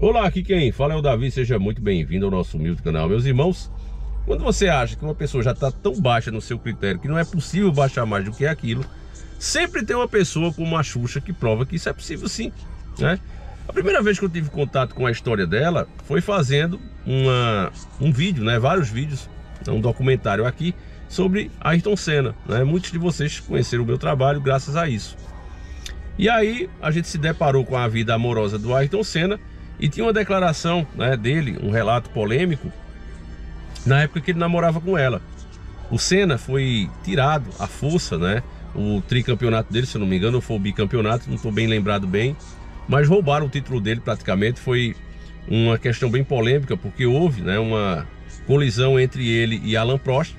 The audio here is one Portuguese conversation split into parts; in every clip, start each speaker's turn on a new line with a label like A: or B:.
A: Olá, aqui quem fala é o Davi, seja muito bem-vindo ao nosso humilde canal. Meus irmãos, quando você acha que uma pessoa já está tão baixa no seu critério que não é possível baixar mais do que aquilo, sempre tem uma pessoa como a Xuxa que prova que isso é possível sim, né? A primeira vez que eu tive contato com a história dela foi fazendo um vídeo, né? Vários vídeos, um documentário aqui sobre Ayrton Senna, né? Muitos de vocês conheceram o meu trabalho graças a isso. E aí a gente se deparou com a vida amorosa do Ayrton Senna e tinha uma declaração, né, dele, um relato polêmico, na época que ele namorava com ela. O Senna foi tirado à força, né? O tricampeonato dele, se eu não me engano, foi o bicampeonato, não estou bem lembrado bem, mas roubaram o título dele praticamente. Foi uma questão bem polêmica, porque houve, né, uma colisão entre ele e Alain Prost,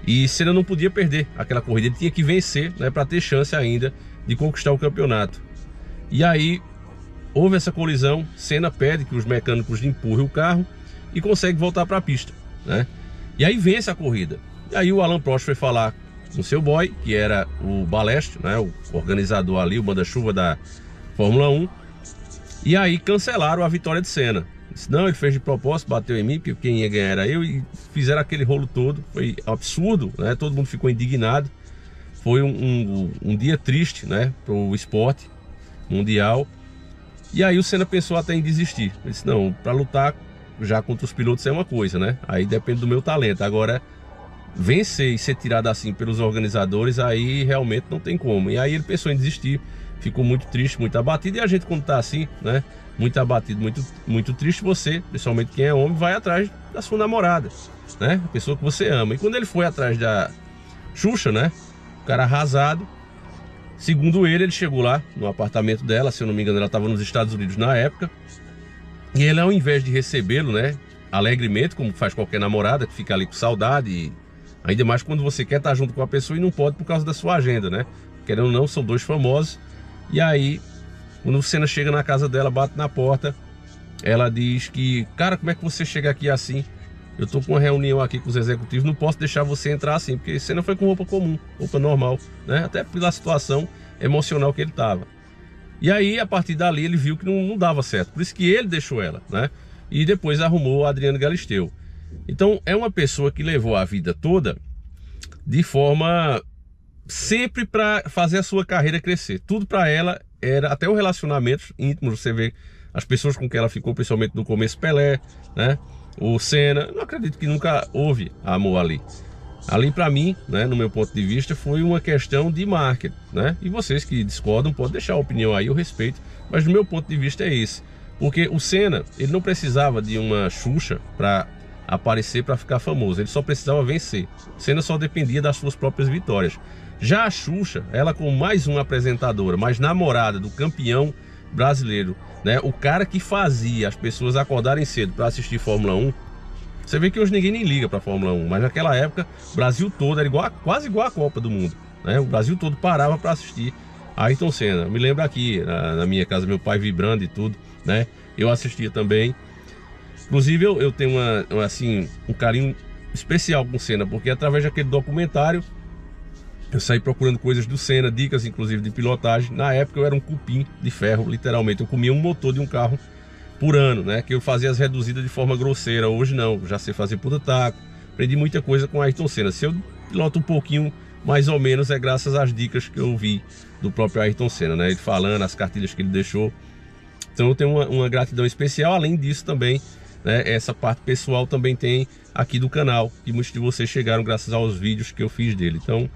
A: e Senna não podia perder aquela corrida, ele tinha que vencer, né, para ter chance ainda de conquistar o campeonato. E aí houve essa colisão, Senna pede que os mecânicos empurrem o carro e consegue voltar para a pista, né? E aí vence a corrida. E aí o Alain Prost foi falar com seu boy, que era o Balestre, né, o organizador ali, o manda-chuva da Fórmula 1, e aí cancelaram a vitória de Senna. Disse, não, ele fez de propósito, bateu em mim, porque quem ia ganhar era eu, e fizeram aquele rolo todo. Foi absurdo, né? Todo mundo ficou indignado. Foi um dia triste, né, para o esporte mundial. E aí o Senna pensou até em desistir. Ele disse, não, para lutar já contra os pilotos é uma coisa, né? Aí depende do meu talento. Agora, vencer e ser tirado assim pelos organizadores, aí realmente não tem como. E aí ele pensou em desistir, ficou muito triste, muito abatido. E a gente, quando tá assim, né, muito abatido, muito triste, você, principalmente quem é homem, vai atrás da sua namorada, né? A pessoa que você ama. E quando ele foi atrás da Xuxa, né, o cara arrasado, segundo ele chegou lá no apartamento dela, se eu não me engano ela estava nos Estados Unidos na época, e ele, ao invés de recebê-lo, né, alegremente, como faz qualquer namorada que fica ali com saudade, e ainda mais quando você quer estar junto com a pessoa e não pode por causa da sua agenda, né? Querendo ou não, são dois famosos. E aí, quando o Senna chega na casa dela, bate na porta, ela diz que, cara, como é que você chega aqui assim? Eu tô com uma reunião aqui com os executivos, não posso deixar você entrar assim, porque Senna foi com roupa comum, roupa normal, né? Até pela situação emocional que ele tava. E aí, a partir dali, ele viu que não dava certo, por isso que ele deixou ela, né? E depois arrumou a Adriana Galisteu. Então, é uma pessoa que levou a vida toda de forma sempre para fazer a sua carreira crescer. Tudo para ela era, até os relacionamentos íntimos, você vê as pessoas com quem ela ficou, principalmente no começo, Pelé, né? O Senna, não acredito que nunca houve amor ali. Ali, para mim, né, no meu ponto de vista, foi uma questão de marketing, né? E vocês que discordam podem deixar a opinião aí, eu respeito, mas do meu ponto de vista é esse. Porque o Senna, ele não precisava de uma Xuxa para aparecer, para ficar famoso, ele só precisava vencer. O Senna só dependia das suas próprias vitórias. Já a Xuxa, ela como mais uma apresentadora, mais namorada do campeão brasileiro, né, o cara que fazia as pessoas acordarem cedo para assistir Fórmula 1. Você vê que hoje ninguém nem liga para Fórmula 1, mas naquela época o Brasil todo era quase igual a Copa do Mundo, né? O Brasil todo parava para assistir Ayrton Senna. Eu me lembro aqui na minha casa, meu pai vibrando e tudo, né? Eu assistia também. Inclusive eu tenho um carinho especial com o Senna, porque através daquele documentário eu saí procurando coisas do Senna, dicas inclusive de pilotagem. Na época eu era um cupim de ferro, literalmente. Eu comia um motor de um carro por ano, né? Que eu fazia as reduzidas de forma grosseira. Hoje não, já sei fazer puta taco. Aprendi muita coisa com Ayrton Senna. Se eu piloto um pouquinho, mais ou menos, é graças às dicas que eu vi do próprio Ayrton Senna, né? Ele falando, as cartilhas que ele deixou. Então eu tenho uma gratidão especial. Além disso também, né, essa parte pessoal também tem aqui do canal, que muitos de vocês chegaram graças aos vídeos que eu fiz dele. Então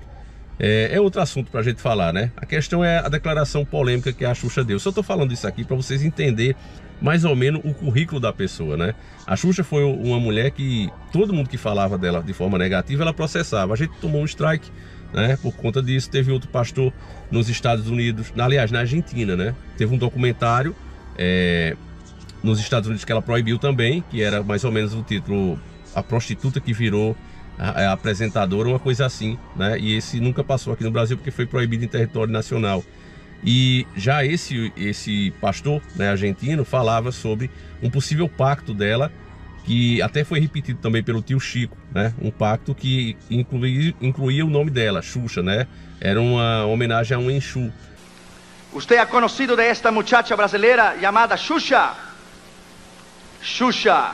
A: é outro assunto para a gente falar, né? A questão é a declaração polêmica que a Xuxa deu. Só estou falando isso aqui para vocês entenderem mais ou menos o currículo da pessoa, né? A Xuxa foi uma mulher que todo mundo que falava dela de forma negativa, ela processava. A gente tomou um strike, né? Por conta disso. Teve outro pastor nos Estados Unidos, aliás, na Argentina, né? Teve um documentário nos Estados Unidos que ela proibiu também, que era mais ou menos o título A Prostituta que Virou a Apresentadora, uma coisa assim, né? E esse nunca passou aqui no Brasil porque foi proibido em território nacional. E já esse pastor, né, argentino, falava sobre um possível pacto dela, que até foi repetido também pelo tio Chico, né? Um pacto que incluía o nome dela, Xuxa, né? Era uma homenagem a um Exu.
B: Usted ha conocido de esta muchacha brasileira llamada Xuxa? Xuxa,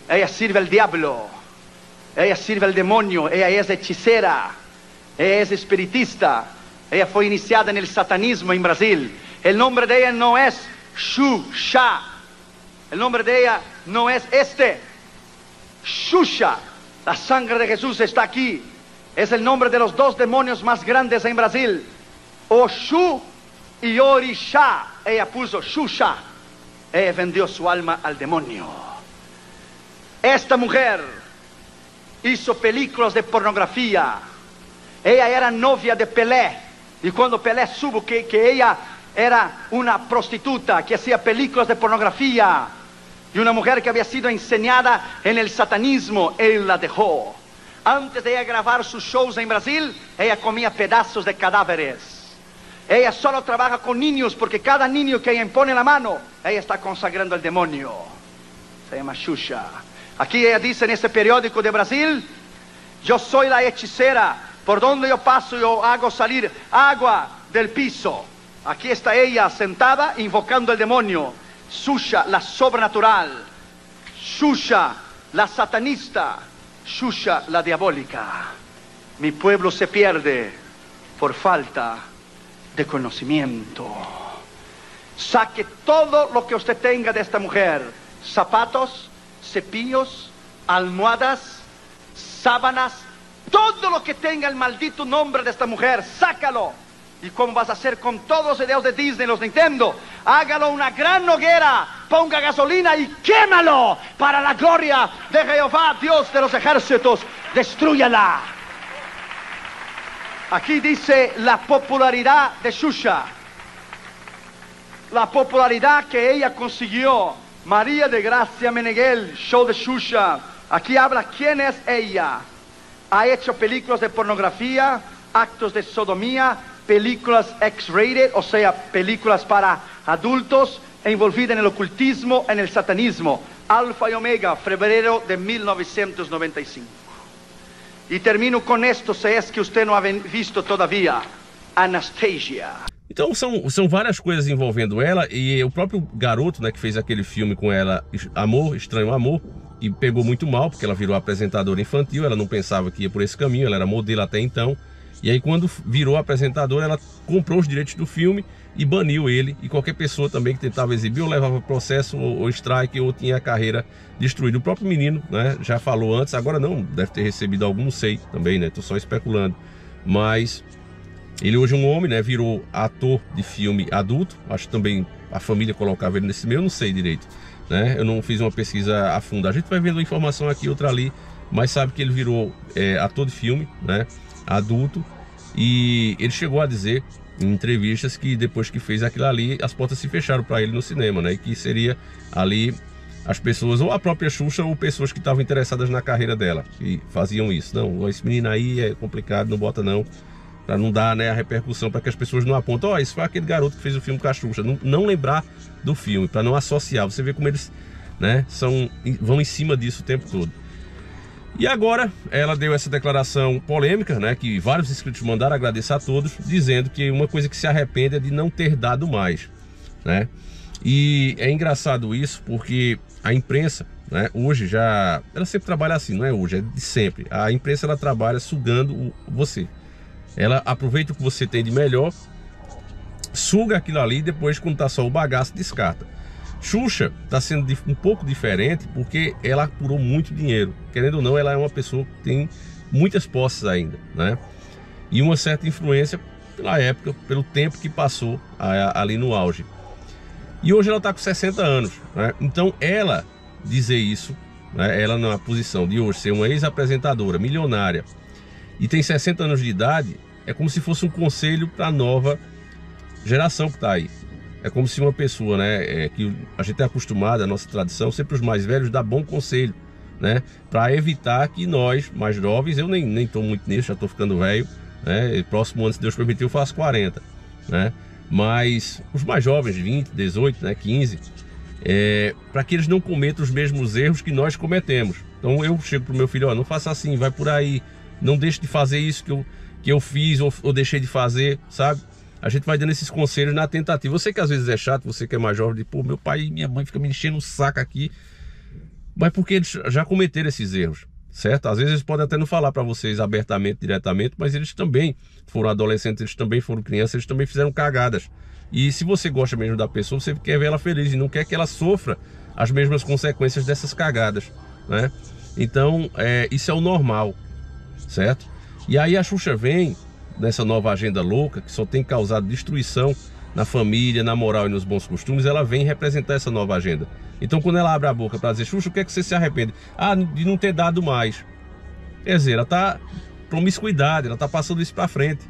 B: ella sirve al diablo, ella sirve al demonio, ella es hechicera, ella es espiritista, ella fue iniciada en el satanismo en Brasil. El nombre de ella no es Xuxa, el nombre de ella no es Xuxa. La sangre de Jesús está aquí. Es el nombre de los dos demonios más grandes en Brasil, Oxu y Orixá. Ella puso Xuxa. Ella vendió su alma al demonio. Esta mujer hizo películas de pornografía. Ella era novia de Pelé. Y cuando Pelé supo que ella era una prostituta que hacía películas de pornografía y una mujer que había sido enseñada en el satanismo, él la dejó. Antes de ella grabar sus shows en Brasil, ella comía pedazos de cadáveres. Ella solo trabaja con niños porque cada niño que ella impone la mano, ella está consagrando al demonio. Se llama Xuxa. Aquí ella dice en este periódico de Brasil: yo soy la hechicera, por donde yo paso yo hago salir agua del piso. Aquí está ella sentada invocando al demonio. Xuxa, la sobrenatural. Xuxa, la satanista. Xuxa, la diabólica. Mi pueblo se pierde por falta de conocimiento. Saque todo lo que usted tenga de esta mujer: zapatos, cepillos, almohadas, sábanas, todo lo que tenga el maldito nombre de esta mujer, sácalo. ¿Y cómo vas a hacer con todos los videos de Disney, los Nintendo? Hágalo una gran hoguera, ponga gasolina y quémalo para la gloria de Jehová, Dios de los ejércitos. Destrúyala. Aquí dice la popularidad de Xuxa, la popularidad que ella consiguió. María de Gracia Meneghel, show de Xuxa. Aquí habla quién es ella. Ha hecho películas de pornografía, actos de sodomía, películas X-rated, o sea, películas para adultos, envolvida en el ocultismo, en el satanismo. Alfa y Omega, febrero de 1995. E termino com esto, se é que você não ha visto todavia, Anastasia.
A: Então são várias coisas envolvendo ela, e o próprio garoto, né, que fez aquele filme com ela, Amor, Estranho Amor, e pegou muito mal, porque ela virou apresentadora infantil, ela não pensava que ia por esse caminho, ela era modelo até então. E aí quando virou apresentadora, ela comprou os direitos do filme e baniu ele. E qualquer pessoa também que tentava exibir ou levava processo ou strike ou tinha a carreira destruída. O próprio menino, né, já falou antes, agora não, deve ter recebido algum, não sei também, né, tô só especulando. Mas ele hoje é um homem, né, virou ator de filme adulto. Acho que também a família colocava ele nesse meio, eu não sei direito, né, eu não fiz uma pesquisa a fundo. A gente vai vendo informação aqui, outra ali, mas sabe que ele virou ator de filme, né, adulto. E ele chegou a dizer em entrevistas que depois que fez aquilo ali, as portas se fecharam para ele no cinema, né? E que seria ali as pessoas, ou a própria Xuxa, ou pessoas que estavam interessadas na carreira dela, que faziam isso. Não, esse menino aí é complicado, não bota não, para não dar, né, a repercussão, para que as pessoas não apontam, ó, isso foi aquele garoto que fez o filme com a Xuxa, não lembrar do filme, para não associar. Você vê como eles, né, vão em cima disso o tempo todo. E agora ela deu essa declaração polêmica, né, que vários inscritos mandaram, agradecer a todos, dizendo que uma coisa que se arrepende é de não ter dado mais, né? E é engraçado isso porque a imprensa, né, hoje já, ela sempre trabalha assim, não é hoje, é de sempre. A imprensa, ela trabalha sugando você. Ela aproveita o que você tem de melhor, suga aquilo ali e depois, quando tá só o bagaço, descarta. Xuxa está sendo um pouco diferente porque ela apurou muito dinheiro. Querendo ou não, ela é uma pessoa que tem muitas posses ainda, né? E uma certa influência pela época, pelo tempo que passou ali no auge. E hoje ela está com 60 anos, né? Então ela dizer isso, né, ela na posição de hoje ser uma ex-apresentadora milionária e tem 60 anos de idade, é como se fosse um conselho para a nova geração que está aí. É como se uma pessoa, né, que a gente é acostumado, a nossa tradição, sempre os mais velhos dá bom conselho, né, para evitar que nós, mais jovens, eu nem estou muito nisso, já estou ficando velho, né, próximo ano, se Deus permitir, eu faço 40, né, mas os mais jovens, 20, 18, né, 15, para que eles não cometam os mesmos erros que nós cometemos. Então eu chego pro meu filho, ó, não faça assim, vai por aí, não deixe de fazer isso que eu fiz ou deixei de fazer, sabe? a gente vai dando esses conselhos na tentativa. Você que às vezes é chato, você que é mais jovem, de, pô, meu pai e minha mãe ficam me enchendo o saco aqui. Mas porque eles já cometeram esses erros, certo? Às vezes eles podem até não falar para vocês abertamente, diretamente, mas eles também foram adolescentes, eles também foram crianças, eles também fizeram cagadas. E se você gosta mesmo da pessoa, você quer ver ela feliz e não quer que ela sofra as mesmas consequências dessas cagadas, né? Então, isso é o normal, certo? E aí a Xuxa vem nessa nova agenda louca, que só tem causado destruição na família, na moral e nos bons costumes. Ela vem representar essa nova agenda. Então quando ela abre a boca para dizer, Xuxa, o que é que você se arrepende? Ah, de não ter dado mais. Quer dizer, ela tá promiscuidade, ela tá passando isso para frente.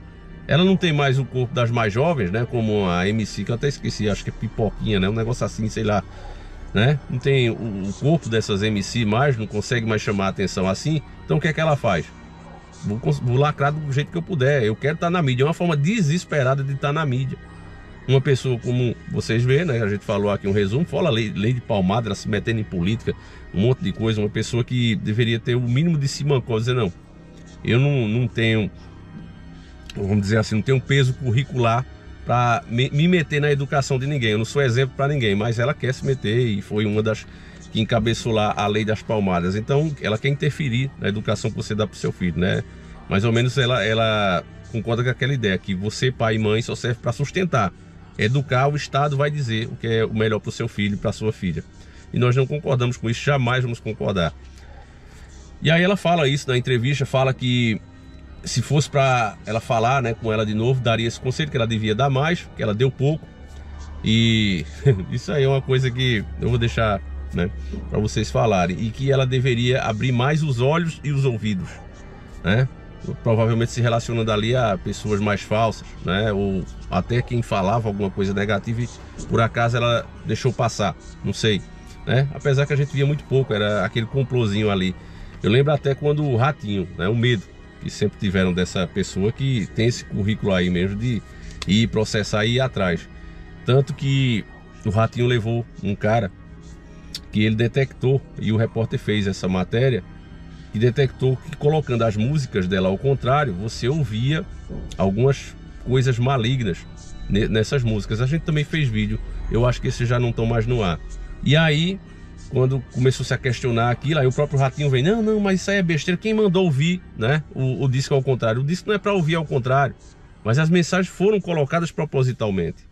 A: Ela não tem mais o corpo das mais jovens, né? Como a MC, que eu até esqueci, acho que é Pipoquinha, né? Um negócio assim, sei lá, né? Não tem o corpo dessas MC mais, não consegue mais chamar a atenção assim. Então o que é que ela faz? Vou lacrar do jeito que eu puder. Eu quero estar na mídia. É uma forma desesperada de estar na mídia. Uma pessoa como vocês veem, né? A gente falou aqui um resumo, fala lei de palmada, ela se metendo em política, um monte de coisa. Uma pessoa que deveria ter o mínimo de simancol, dizer, não, eu não tenho, vamos dizer assim, não tenho um peso curricular para me meter na educação de ninguém. Eu não sou exemplo para ninguém, mas ela quer se meter e foi uma das que encabeçou lá a lei das palmadas. Então ela quer interferir na educação que você dá para o seu filho, né? Mais ou menos ela concorda com aquela ideia que você, pai e mãe, só serve para sustentar. Educar, o Estado vai dizer o que é o melhor para o seu filho e para a sua filha. E nós não concordamos com isso, jamais vamos concordar. E aí ela fala isso na entrevista, fala que se fosse para ela falar, né, com ela de novo, daria esse conselho, que ela devia dar mais, que ela deu pouco. E isso aí é uma coisa que eu vou deixar, né, para vocês falarem. E que ela deveria abrir mais os olhos e os ouvidos, né? Provavelmente se relacionando ali a pessoas mais falsas, né? Ou até quem falava alguma coisa negativa e por acaso ela deixou passar, não sei, né? Apesar que a gente via muito pouco, era aquele complôzinho ali. Eu lembro até quando o Ratinho, né? O medo que sempre tiveram dessa pessoa que tem esse currículo aí mesmo de ir processar e ir atrás. Tanto que o Ratinho levou um cara que ele detectou, e o repórter fez essa matéria, e detectou que colocando as músicas dela ao contrário, você ouvia algumas coisas malignas nessas músicas. A gente também fez vídeo, eu acho que esses já não estão mais no ar. E aí, quando começou-se a questionar aquilo, aí o próprio Ratinho vem, não, mas isso aí é besteira, quem mandou ouvir, né, o disco ao contrário? O disco não é para ouvir ao contrário, mas as mensagens foram colocadas propositalmente.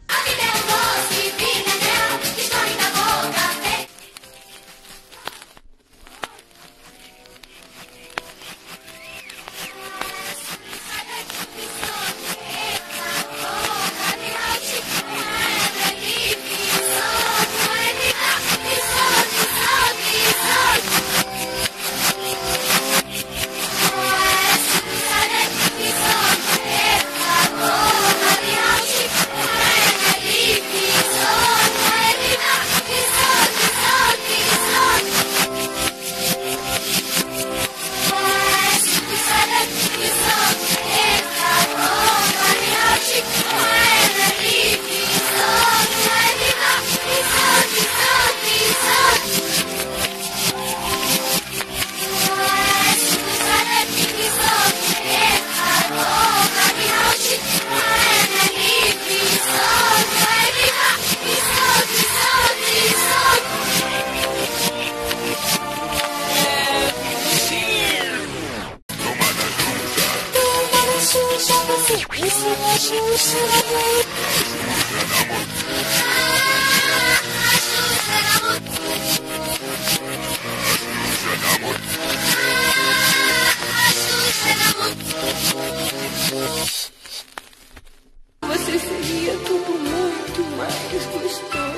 C: Você seria tudo muito mais gostoso.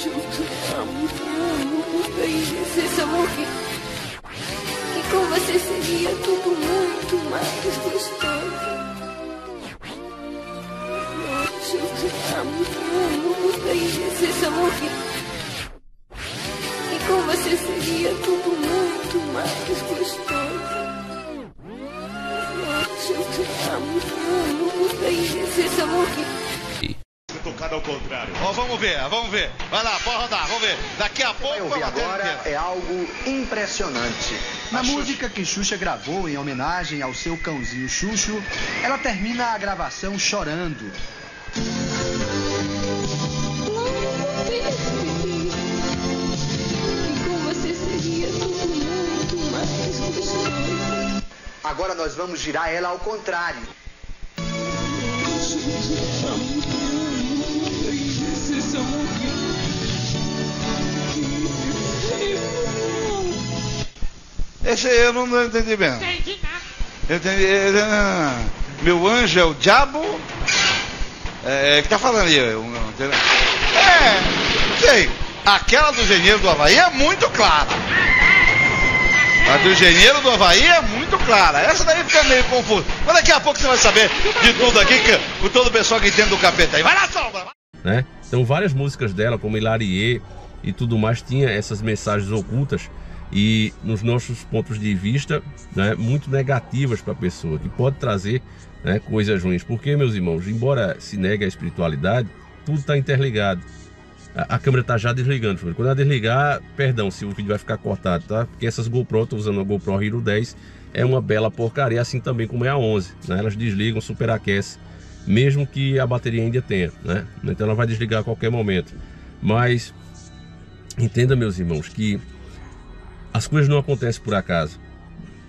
C: Junto, amo, esse amor. E com você seria tudo muito mais gostoso. Junto, amo, esse amor. E com você seria tudo muito mais gostoso. Junto, amo, esse amor.
D: Tocado ao contrário. Ó, vamos Vamos ver. Vai lá, pode rodar, vamos ver. Daqui a pouco
E: vai ouvir agora é algo impressionante. Na música que Xuxa gravou em homenagem ao seu cãozinho Xuxo, ela termina a gravação chorando. Agora nós vamos girar ela ao contrário.
D: Esse eu não entendi bem. Eu entendi. Meu anjo é o diabo? Que tá falando aí? Sei. Aquela do Engenheiro do Havaí é muito clara. A do Engenheiro do Havaí é muito clara. Essa daí fica meio confusa. Mas daqui a pouco você vai saber de tudo aqui, com todo o pessoal que entende do capeta aí. Vai lá, Sombra!
A: Né? Então várias músicas dela, como Hilarie e tudo mais, tinha essas mensagens ocultas e nos nossos pontos de vista, né, muito negativas para a pessoa, que pode trazer, né, coisas ruins. Porque, meus irmãos, embora se negue a espiritualidade, tudo está interligado. A câmera está já desligando. Quando ela desligar, perdão se o vídeo vai ficar cortado, tá? Porque essas GoPro, estou usando a GoPro Hero 10, é uma bela porcaria, assim também como é a 11, né? Elas desligam, superaquece, mesmo que a bateria ainda tenha, né? Então ela vai desligar a qualquer momento. Mas entenda, meus irmãos, que as coisas não acontecem por acaso.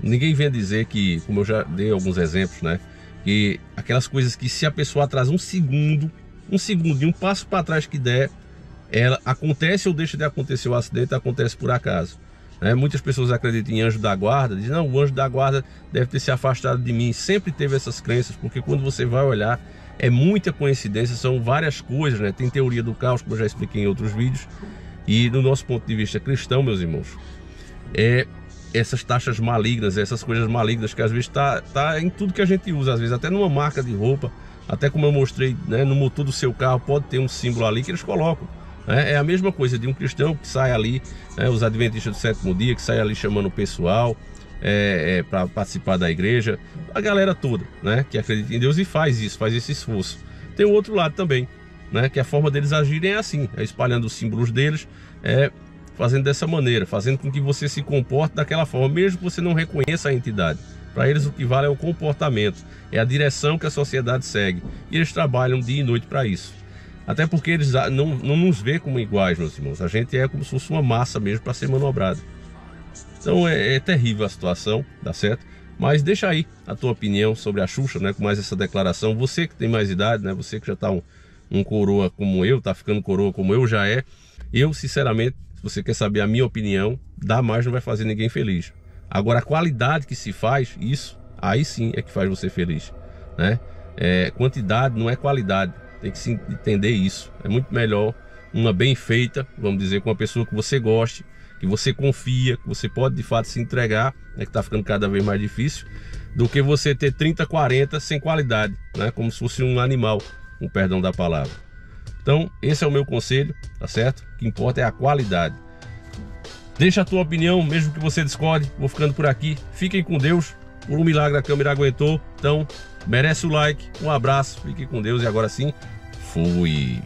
A: Ninguém vem dizer que, como eu já dei alguns exemplos, né, que aquelas coisas que, se a pessoa atrasa um segundo e um passo para trás que der, ela acontece ou deixa de acontecer o acidente, acontece por acaso, né? Muitas pessoas acreditam em anjo da guarda, dizem, não, o anjo da guarda deve ter se afastado de mim. Sempre teve essas crenças, porque quando você vai olhar, é muita coincidência, são várias coisas, né? Tem teoria do caos, como eu já expliquei em outros vídeos, e do nosso ponto de vista cristão, meus irmãos, essas taxas malignas, essas coisas malignas que às vezes tá em tudo que a gente usa, às vezes até numa marca de roupa, até como eu mostrei, né, no motor do seu carro pode ter um símbolo ali que eles colocam. É a mesma coisa de um cristão que sai ali, né, os adventistas do sétimo dia, que sai ali chamando o pessoal para participar da igreja, a galera toda, né, que acredita em Deus e faz esse esforço. Tem o outro lado também, né, que a forma deles agirem é assim, espalhando os símbolos deles, fazendo dessa maneira, fazendo com que você se comporte daquela forma, mesmo que você não reconheça a entidade. Para eles o que vale é o comportamento, é a direção que a sociedade segue, e eles trabalham dia e noite para isso. Até porque eles não nos vê como iguais, meus irmãos. A gente é como se fosse uma massa mesmo para ser manobrado. Então é terrível a situação, tá certo? Mas deixa aí a tua opinião sobre a Xuxa, né? Com mais essa declaração. Você que tem mais idade, né? Você que já tá um coroa como eu, tá ficando coroa como eu já é. Eu, sinceramente, se você quer saber a minha opinião, dar mais não vai fazer ninguém feliz. Agora, a qualidade que se faz, isso, aí sim é que faz você feliz, né? Quantidade não é qualidade. Tem que se entender isso. É muito melhor uma bem feita, vamos dizer, com uma pessoa que você goste, que você confia, que você pode de fato se entregar, né, que está ficando cada vez mais difícil, do que você ter 30, 40 sem qualidade, né, como se fosse um animal, com perdão da palavra. Então, esse é o meu conselho, tá certo? O que importa é a qualidade. Deixa a tua opinião, mesmo que você discorde. Vou ficando por aqui. Fiquem com Deus. Por um milagre a câmera aguentou. Então, merece o like. Um abraço. Fiquem com Deus e agora sim, fui.